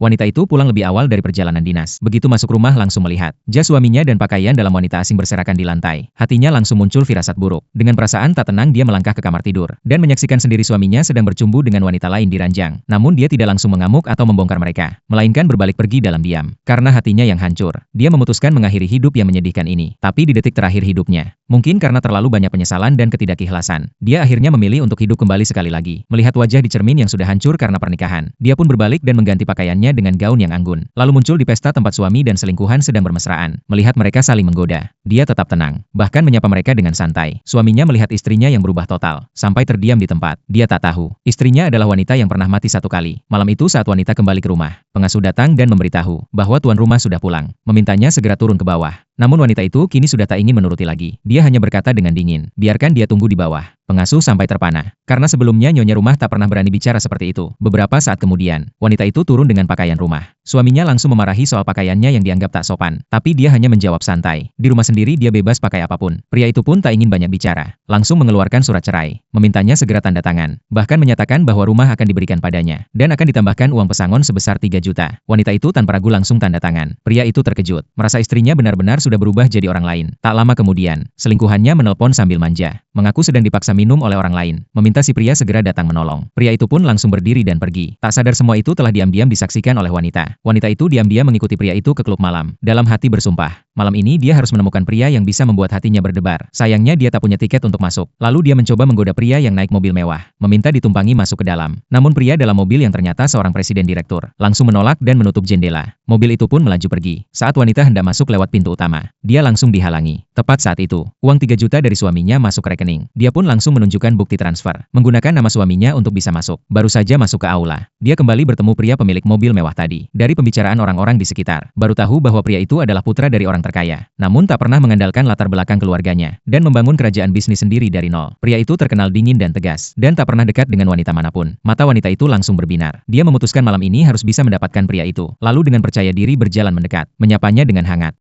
Wanita itu pulang lebih awal dari perjalanan dinas. Begitu masuk rumah langsung melihat jas suaminya dan pakaian dalam wanita asing berserakan di lantai. Hatinya langsung muncul firasat buruk. Dengan perasaan tak tenang dia melangkah ke kamar tidur dan menyaksikan sendiri suaminya sedang bercumbu dengan wanita lain di ranjang. Namun dia tidak langsung mengamuk atau membongkar mereka, melainkan berbalik pergi dalam diam. Karena hatinya yang hancur, dia memutuskan mengakhiri hidup yang menyedihkan ini. Tapi di detik terakhir hidupnya, mungkin karena terlalu banyak penyesalan dan ketidakikhlasan, dia akhirnya memilih untuk hidup kembali sekali lagi. Melihat wajah di cermin yang sudah hancur karena pernikahan, dia pun berbalik dan mengganti pakaiannya dengan gaun yang anggun. Lalu muncul di pesta tempat suami dan selingkuhan sedang bermesraan. Melihat mereka saling menggoda, dia tetap tenang, bahkan menyapa mereka dengan santai. Suaminya melihat istrinya yang berubah total, sampai terdiam di tempat. Dia tak tahu, istrinya adalah wanita yang pernah mati satu kali. Malam itu saat wanita kembali ke rumah, pengasuh datang dan memberitahu bahwa tuan rumah sudah pulang, memintanya segera turun ke bawah. Namun wanita itu kini sudah tak ingin menuruti lagi. Dia hanya berkata dengan dingin, biarkan dia tunggu di bawah. Pengasuh sampai terpana, karena sebelumnya nyonya rumah tak pernah berani bicara seperti itu. Beberapa saat kemudian, wanita itu turun dengan pakaian rumah. Suaminya langsung memarahi soal pakaiannya yang dianggap tak sopan, tapi dia hanya menjawab santai. Di rumah sendiri dia bebas pakai apapun. Pria itu pun tak ingin banyak bicara, langsung mengeluarkan surat cerai, memintanya segera tanda tangan, bahkan menyatakan bahwa rumah akan diberikan padanya, dan akan ditambahkan uang pesangon sebesar 3 juta. Wanita itu tanpa ragu langsung tanda tangan. Pria itu terkejut, merasa istrinya benar-benar sudah berubah jadi orang lain. Tak lama kemudian, selingkuhannya menelpon sambil manja, mengaku sedang dipaksa minum oleh orang lain, meminta si pria segera datang menolong. Pria itu pun langsung berdiri dan pergi. Tak sadar semua itu telah diam-diam disaksikan oleh wanita. Wanita itu diam-diam mengikuti pria itu ke klub malam. Dalam hati bersumpah, malam ini dia harus menemukan pria yang bisa membuat hatinya berdebar. Sayangnya dia tak punya tiket untuk masuk. Lalu dia mencoba menggoda pria yang naik mobil mewah, meminta ditumpangi masuk ke dalam. Namun pria dalam mobil yang ternyata seorang presiden direktur, langsung menolak dan menutup jendela. Mobil itu pun melaju pergi. Saat wanita hendak masuk lewat pintu utama, dia langsung dihalangi. Tepat saat itu, uang 3 juta dari suaminya masuk ke rekening. Dia pun langsung menunjukkan bukti transfer, menggunakan nama suaminya untuk bisa masuk. Baru saja masuk ke aula, dia kembali bertemu pria pemilik mobil mewah tadi. Dari pembicaraan orang-orang di sekitar, baru tahu bahwa pria itu adalah putra dari orang terkaya, namun tak pernah mengandalkan latar belakang keluarganya, dan membangun kerajaan bisnis sendiri dari nol. Pria itu terkenal dingin dan tegas, dan tak pernah dekat dengan wanita manapun. Mata wanita itu langsung berbinar. Dia memutuskan malam ini harus bisa mendapatkan pria itu. Lalu dengan percaya diri berjalan mendekat, menyapanya dengan hangat.